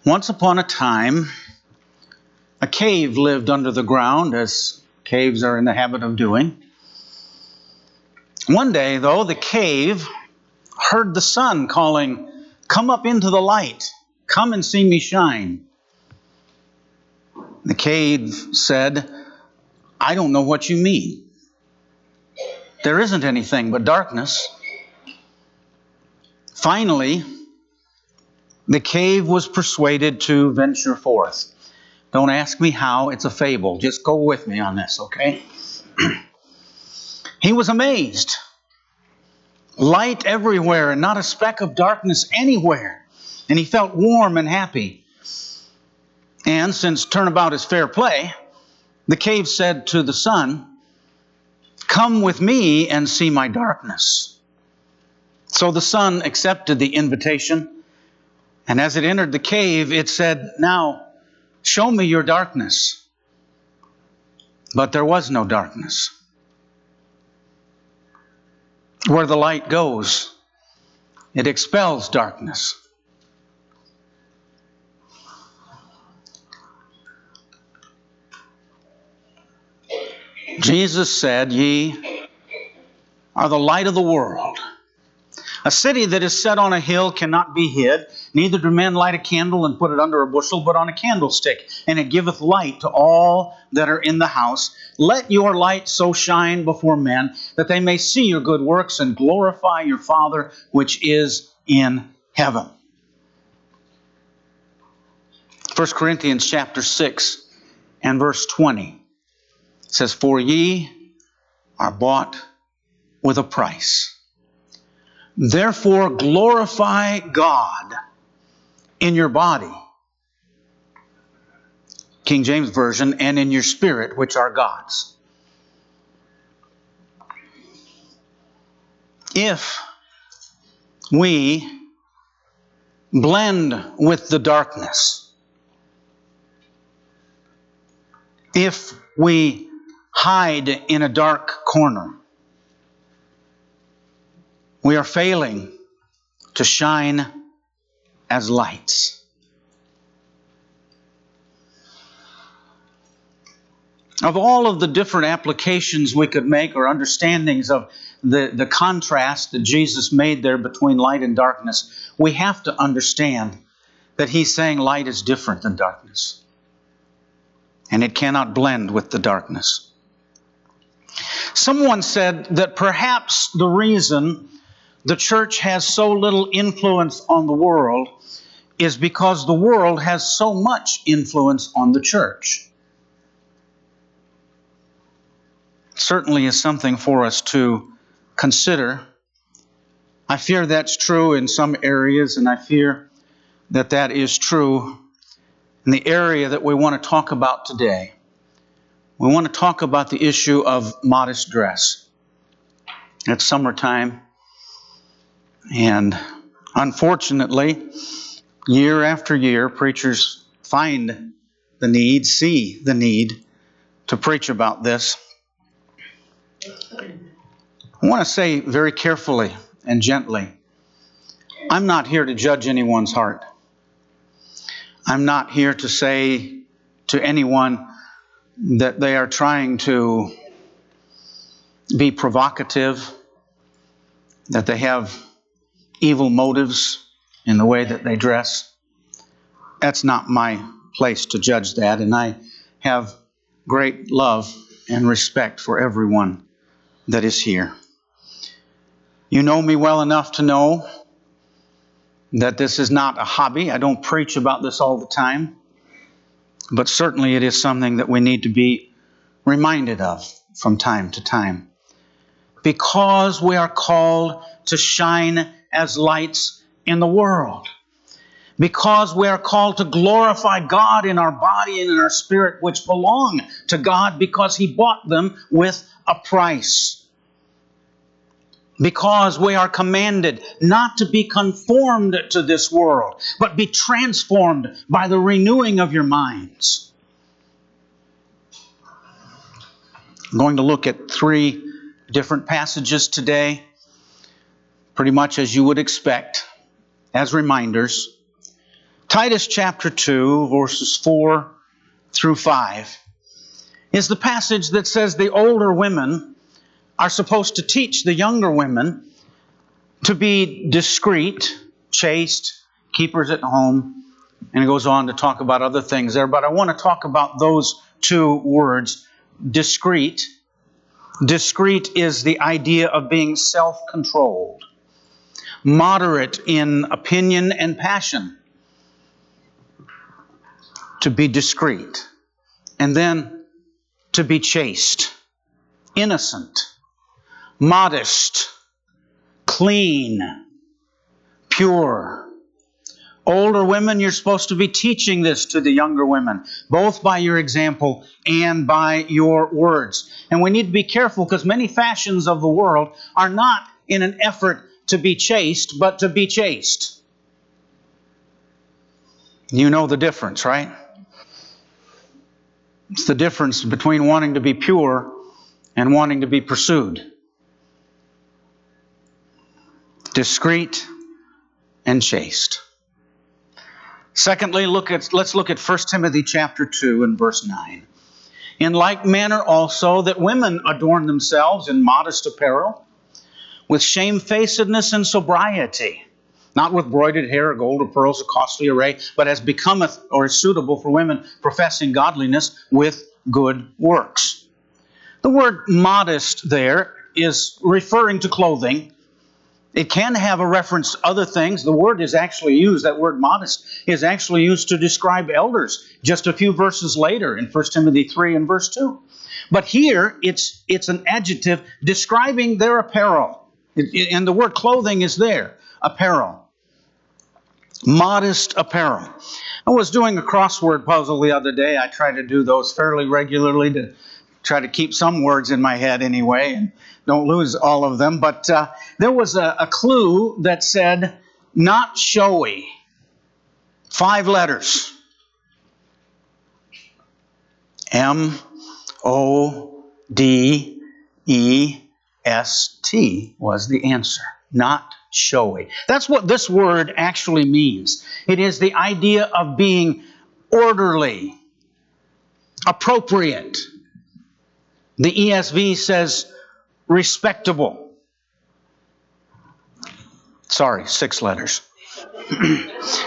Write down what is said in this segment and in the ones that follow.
Once upon a time, a cave lived under the ground, as caves are in the habit of doing. One day, though, the cave heard the sun calling, "Come up into the light. Come and see me shine." The cave said, "I don't know what you mean. There isn't anything but darkness." Finally, the cave was persuaded to venture forth. Don't ask me how, it's a fable. Just go with me on this, okay? He was amazed. Light everywhere and not a speck of darkness anywhere. And he felt warm and happy. And since turnabout is fair play, the cave said to the sun, "Come with me and see my darkness." So the sun accepted the invitation. And as it entered the cave, it said, "Now, show me your darkness." But there was no darkness. Where the light goes, it expels darkness. Jesus said, "Ye are the light of the world. A city that is set on a hill cannot be hid. Neither do men light a candle and put it under a bushel, but on a candlestick, and it giveth light to all that are in the house. Let your light so shine before men, that they may see your good works and glorify your Father which is in heaven." 1 Corinthians chapter 6 and verse 20 says, "For ye are bought with a price. Therefore glorify God in your body," King James Version, "and in your spirit, which are God's." If we blend with the darkness, if we hide in a dark corner, we are failing to shine as lights. Of all of the different applications we could make or understandings of the contrast that Jesus made there between light and darkness, we have to understand that He's saying light is different than darkness. And it cannot blend with the darkness. Someone said that perhaps the reason the church has so little influence on the world is because the world has so much influence on the church. Certainly is something for us to consider. I fear that's true in some areas, and I fear that that is true in the area that we want to talk about today. We want to talk about the issue of modest dress. It's summertime. And unfortunately, year after year, preachers find the need, see the need to preach about this. I want to say very carefully and gently, I'm not here to judge anyone's heart. I'm not here to say to anyone that they are trying to be provocative, that they have evil motives in the way that they dress. That's not my place to judge that, and I have great love and respect for everyone that is here. You know me well enough to know that this is not a hobby. I don't preach about this all the time, but certainly it is something that we need to be reminded of from time to time. Because we are called to shine as lights in the world. Because we are called to glorify God in our body and in our spirit, which belong to God because He bought them with a price. Because we are commanded not to be conformed to this world, but be transformed by the renewing of your minds. I'm going to look at 3 different passages today, pretty much as you would expect, as reminders. Titus chapter 2, verses 4 through 5, is the passage that says the older women are supposed to teach the younger women to be discreet, chaste, keepers at home. And it goes on to talk about other things there. But I want to talk about those two words, discreet. Discreet is the idea of being self-controlled, moderate in opinion and passion. To be discreet. And then to be chaste, innocent, modest, clean, pure. Older women, you're supposed to be teaching this to the younger women, both by your example and by your words. And we need to be careful because many fashions of the world are not in an effort to be chaste, but to be chaste. You know the difference, right? It's the difference between wanting to be pure and wanting to be pursued. Discreet and chaste. Secondly, let's look at 1 Timothy chapter 2 and verse 9. In like manner also that women adorn themselves in modest apparel, with shamefacedness and sobriety, not with broided hair or gold or pearls or costly array, but as becometh or is suitable for women professing godliness with good works. The word modest there is referring to clothing. It can have a reference to other things. The word is actually used, that word modest, is actually used to describe elders just a few verses later in 1 Timothy 3 and verse 2. But here, it's an adjective describing their apparel. And the word clothing is there, apparel. Modest apparel. I was doing a crossword puzzle the other day. I try to do those fairly regularly to try to keep some words in my head anyway and don't lose all of them. But there was a clue that said, not showy. 5 letters. M-O-D-E-S-T was the answer. Not showy. That's what this word actually means. It is the idea of being orderly, appropriate. The ESV says respectable. Sorry, 6 letters.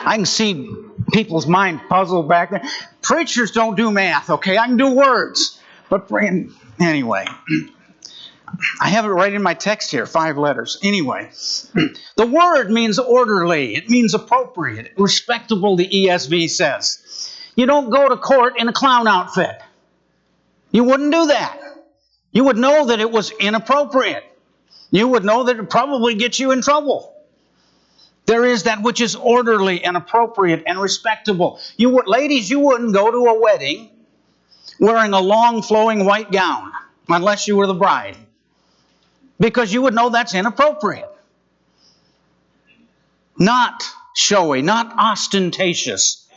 I can see people's mind puzzled back there. Preachers don't do math, okay? I can do words. But anyway, I have it right in my text here, 5 letters. Anyway, the word means orderly. It means appropriate, respectable, the ESV says. You don't go to court in a clown outfit. You wouldn't do that. You would know that it was inappropriate. You would know that it would probably get you in trouble. There is that which is orderly and appropriate and respectable. Ladies, you wouldn't go to a wedding wearing a long flowing white gown unless you were the bride, because you would know that's inappropriate. Not showy, not ostentatious,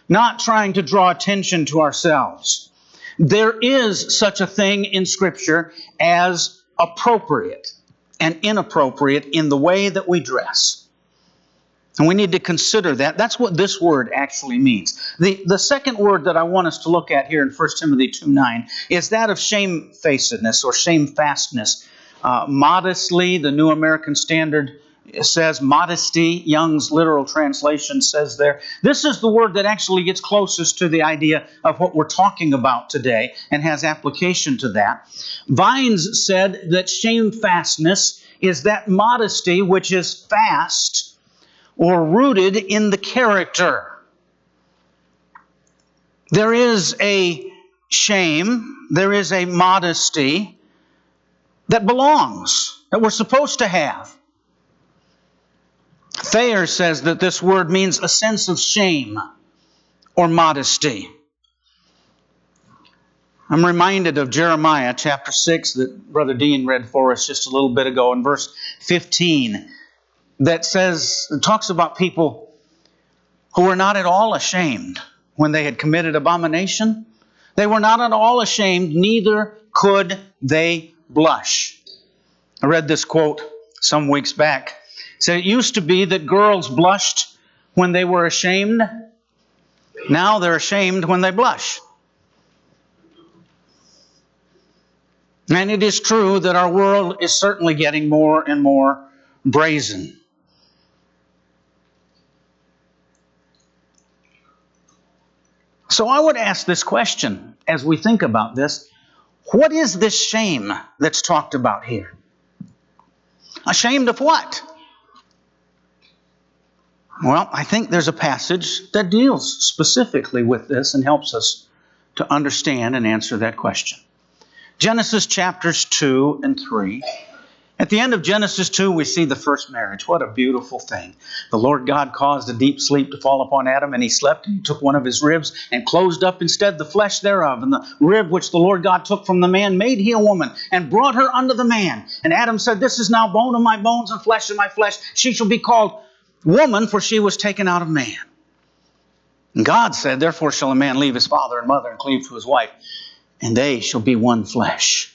not trying to draw attention to ourselves. There is such a thing in Scripture as appropriate and inappropriate in the way that we dress. And we need to consider that. That's what this word actually means. The second word that I want us to look at here in 1 Timothy 2:9 is that of shamefacedness or shamefastness. Modestly, the New American Standard says modesty. Young's literal translation says there. This is the word that actually gets closest to the idea of what we're talking about today and has application to that. Vines said that shamefastness is that modesty which is fast or rooted in the character. There is a shame, there is a modesty that belongs, that we're supposed to have. Thayer says that this word means a sense of shame or modesty. I'm reminded of Jeremiah chapter 6 that Brother Dean read for us just a little bit ago in verse 15. That talks about people who were not at all ashamed when they had committed abomination. They were not at all ashamed, neither could they blush. I read this quote some weeks back. It said, it used to be that girls blushed when they were ashamed, Now they're ashamed when they blush. And it is true that our world is certainly getting more and more brazen. So I would ask this question as we think about this. What is this shame that's talked about here? Ashamed of what? Well, I think there's a passage that deals specifically with this and helps us to understand and answer that question. Genesis chapters 2 and 3. At the end of Genesis 2, we see the first marriage. What a beautiful thing. The Lord God caused a deep sleep to fall upon Adam, and he slept, and he took one of his ribs and closed up instead the flesh thereof. And the rib which the Lord God took from the man made he a woman, and brought her unto the man. And Adam said, This is now bone of my bones and flesh of my flesh. She shall be called woman, for she was taken out of man. And God said, Therefore shall a man leave his father and mother and cleave to his wife, and they shall be one flesh.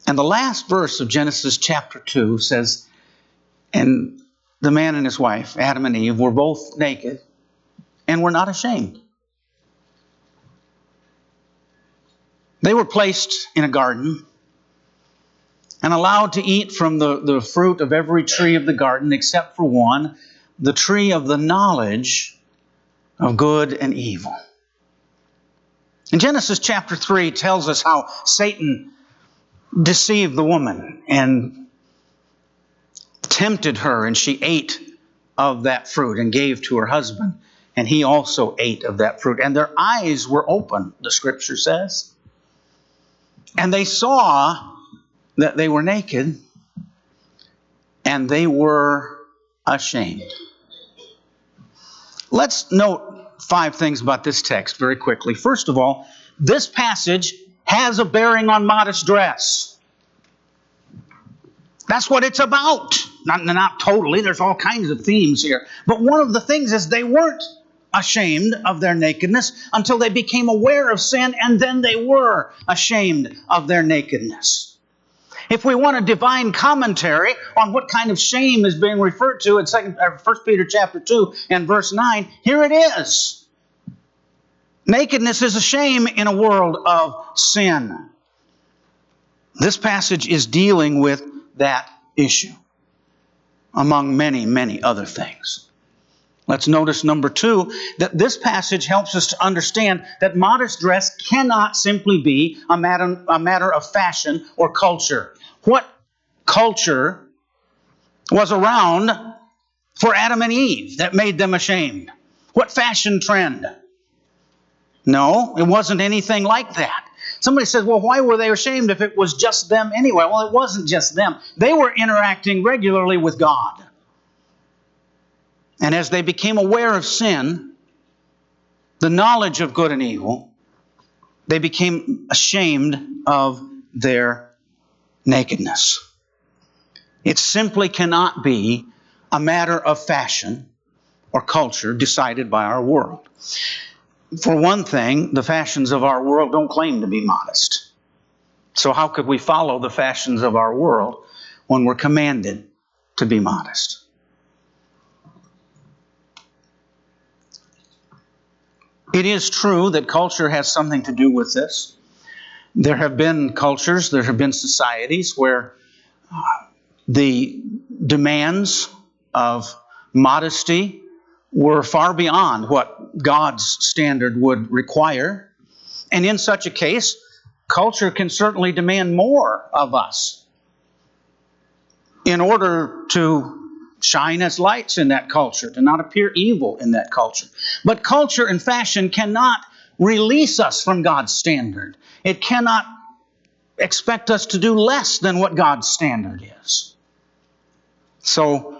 And the last verse of Genesis chapter 2 says, And the man and his wife, Adam and Eve, were both naked and were not ashamed. They were placed in a garden and allowed to eat from the fruit of every tree of the garden except for one, the tree of the knowledge of good and evil. And Genesis chapter 3 tells us how Satan deceived the woman and tempted her, and she ate of that fruit and gave to her husband, and he also ate of that fruit. And their eyes were open, the scripture says. And they saw that they were naked, and they were ashamed. Let's note 5 things about this text very quickly. First of all, this passage has a bearing on modest dress. That's what it's about. Not totally. There's all kinds of themes here. But one of the things is they weren't ashamed of their nakedness until they became aware of sin, and then they were ashamed of their nakedness. If we want a divine commentary on what kind of shame is being referred to in 1 Peter chapter 2 and verse 9, here it is. Nakedness is a shame in a world of sin. This passage is dealing with that issue, among many, many other things. Let's notice number 2, that this passage helps us to understand that modest dress cannot simply be a matter of fashion or culture. What culture was around for Adam and Eve that made them ashamed? What fashion trend? No, it wasn't anything like that. Somebody says, well, why were they ashamed if it was just them anyway? Well, it wasn't just them. They were interacting regularly with God. And as they became aware of sin, the knowledge of good and evil, they became ashamed of their nakedness. It simply cannot be a matter of fashion or culture decided by our world. For one thing, the fashions of our world don't claim to be modest. So how could we follow the fashions of our world when we're commanded to be modest? It is true that culture has something to do with this. There have been cultures, there have been societies where the demands of modesty were far beyond what God's standard would require. And in such a case, culture can certainly demand more of us in order to shine as lights in that culture, to not appear evil in that culture. But culture and fashion cannot release us from God's standard. It cannot expect us to do less than what God's standard is. So,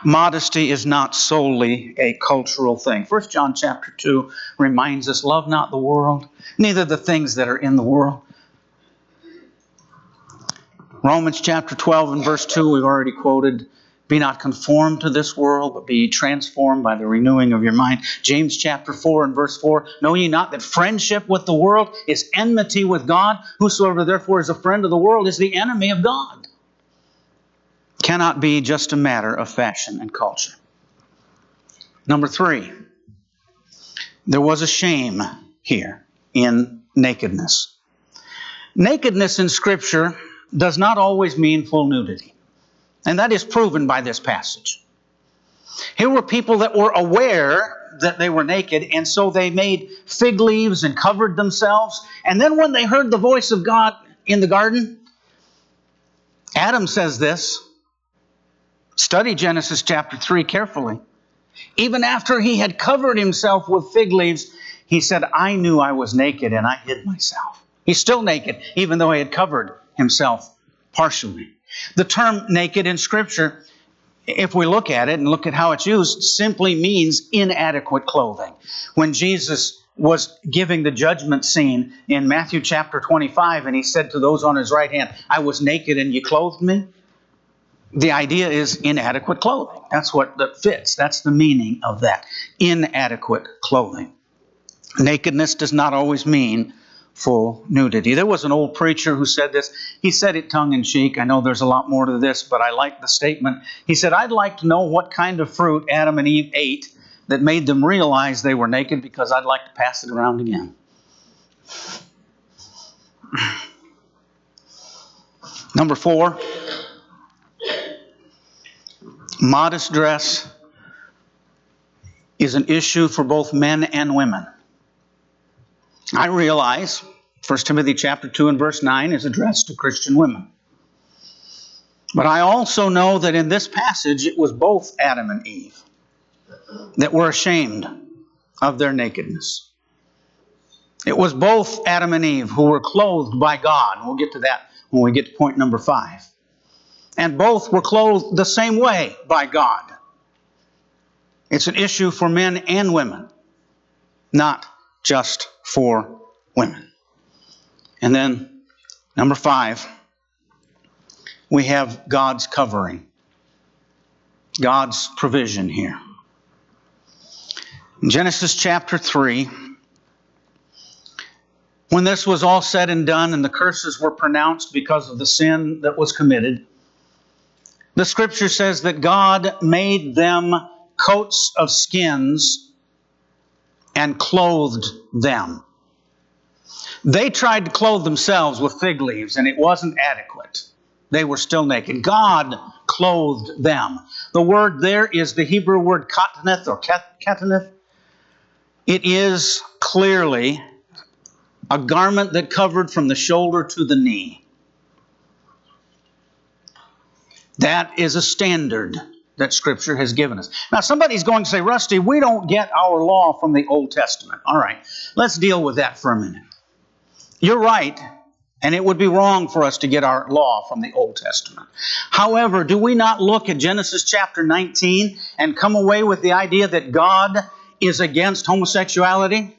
modesty is not solely a cultural thing. 1 John chapter 2 reminds us, love not the world, neither the things that are in the world. Romans chapter 12 and verse 2 we've already quoted, be not conformed to this world, but be transformed by the renewing of your mind. James chapter 4 and verse 4, know ye not that friendship with the world is enmity with God? Whosoever therefore is a friend of the world is the enemy of God. Cannot be just a matter of fashion and culture. Number 3, There was a shame here in nakedness. Nakedness in Scripture does not always mean full nudity. And that is proven by this passage. Here were people that were aware that they were naked, and so they made fig leaves and covered themselves. And then when they heard the voice of God in the garden, Adam says this. Study Genesis chapter 3 carefully. Even after he had covered himself with fig leaves, he said, I knew I was naked and I hid myself. He's still naked, even though he had covered himself partially. The term naked in Scripture, if we look at it and look at how it's used, simply means inadequate clothing. When Jesus was giving the judgment scene in Matthew chapter 25, and he said to those on his right hand, I was naked and you clothed me. The idea is inadequate clothing. That's what that fits. That's the meaning of that. Inadequate clothing. Nakedness does not always mean full nudity. There was an old preacher who said this. He said it tongue-in-cheek. I know there's a lot more to this, but I like the statement. He said, I'd like to know what kind of fruit Adam and Eve ate that made them realize they were naked, because I'd like to pass it around again. Number 4. Modest dress is an issue for both men and women. I realize 1 Timothy chapter 2 and verse 9 is addressed to Christian women. But I also know that in this passage it was both Adam and Eve that were ashamed of their nakedness. It was both Adam and Eve who were clothed by God. We'll get to that when we get to point number 5. And both were clothed the same way by God. It's an issue for men and women, not just for women. And then, number 5, we have God's covering. God's provision here. In Genesis chapter 3, when this was all said and done and the curses were pronounced because of the sin that was committed, the Scripture says that God made them coats of skins and clothed them. They tried to clothe themselves with fig leaves, and it wasn't adequate. They were still naked. God clothed them. The word there is the Hebrew word kataneth or kataneth. It is clearly a garment that covered from the shoulder to the knee. That is a standard that Scripture has given us. Now, somebody's going to say, Rusty, we don't get our law from the Old Testament. All right, let's deal with that for a minute. You're right, and it would be wrong for us to get our law from the Old Testament. However, do we not look at Genesis chapter 19 and come away with the idea that God is against homosexuality?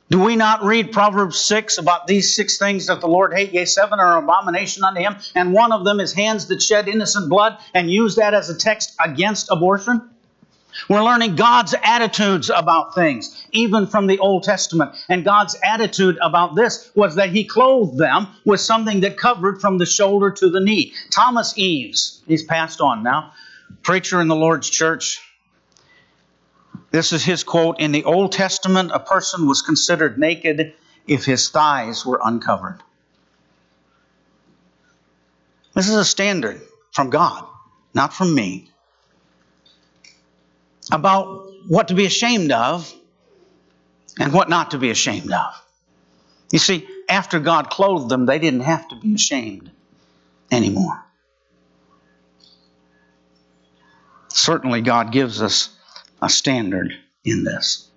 Do we not read Proverbs 6 about these 6 things that the Lord hates? Yea, 7 are an abomination unto him, and one of them is hands that shed innocent blood, and use that as a text against abortion? We're learning God's attitudes about things, even from the Old Testament. And God's attitude about this was that He clothed them with something that covered from the shoulder to the knee. Thomas Eves, he's passed on now, preacher in the Lord's church. This is his quote, in the Old Testament, a person was considered naked if his thighs were uncovered. This is a standard from God, not from me, about what to be ashamed of and what not to be ashamed of. You see, after God clothed them, they didn't have to be ashamed anymore. Certainly, God gives us a standard in this.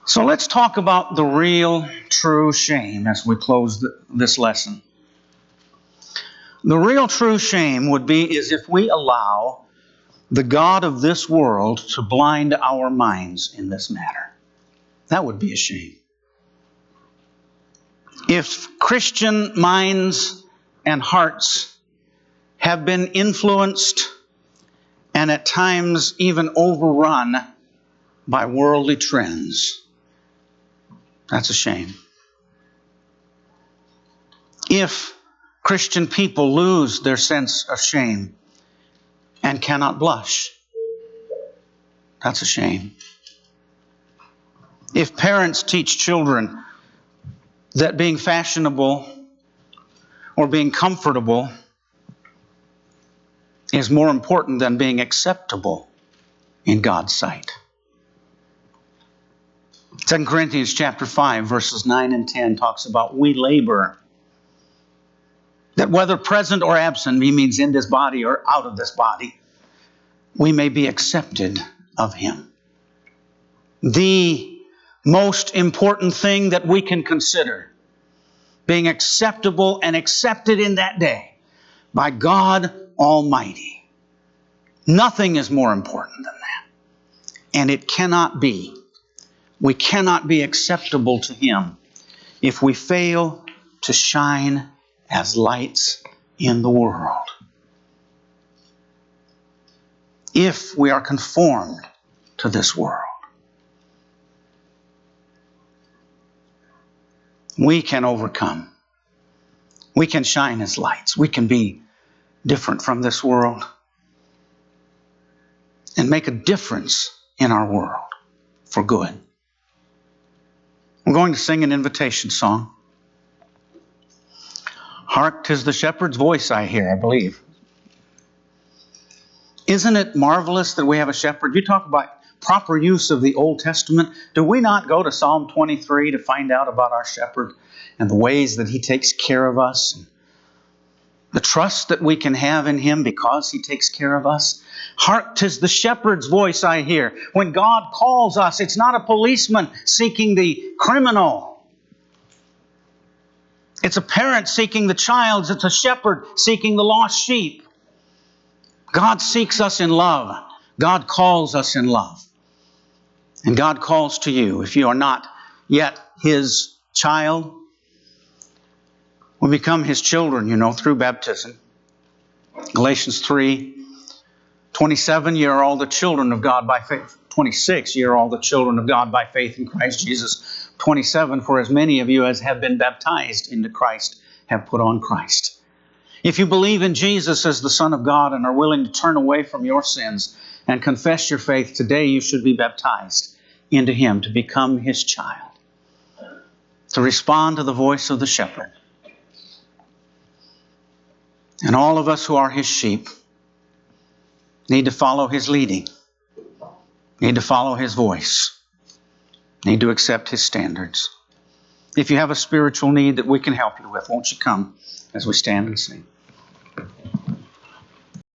So let's talk about the real, true shame as we close this lesson. The real, true shame would be is if we allow the God of this world to blind our minds in this matter. That would be a shame. If Christian minds and hearts have been influenced and at times even overrun by worldly trends, that's a shame. If Christian people lose their sense of shame and cannot blush, That's a shame. If parents teach children that being fashionable or being comfortable is more important than being acceptable in God's sight. 2 Corinthians chapter 5, verses 9 and 10 talks about we labor, that whether present or absent, he means in this body or out of this body, we may be accepted of Him. The most important thing that we can consider, being acceptable and accepted in that day by God Almighty. Nothing is more important than that. And it cannot be. We cannot be acceptable to Him if we fail to shine as lights in the world. If we are conformed to this world, we can overcome. We can shine as lights. We can be different from this world and make a difference in our world for good. We're going to sing an invitation song. Hark, 'tis the shepherd's voice I hear, I believe. Isn't it marvelous that we have a shepherd? You talk about proper use of the Old Testament. Do we not go to Psalm 23 to find out about our shepherd and the ways that He takes care of us? And the trust that we can have in Him because He takes care of us. Hark, 'tis the shepherd's voice I hear. When God calls us, it's not a policeman seeking the criminal. It's a parent seeking the child. It's a shepherd seeking the lost sheep. God seeks us in love. God calls us in love. And God calls to you. If you are not yet His child, we become His children, through baptism. Galatians 3:27, ye are all the children of God by faith. 26, ye are all the children of God by faith in Christ Jesus. 27, for as many of you as have been baptized into Christ have put on Christ. If you believe in Jesus as the Son of God and are willing to turn away from your sins and confess your faith, today you should be baptized into Him to become His child, to respond to the voice of the shepherd. And all of us who are His sheep need to follow His leading, need to follow His voice, need to accept His standards. If you have a spiritual need that we can help you with, won't you come as we stand and sing?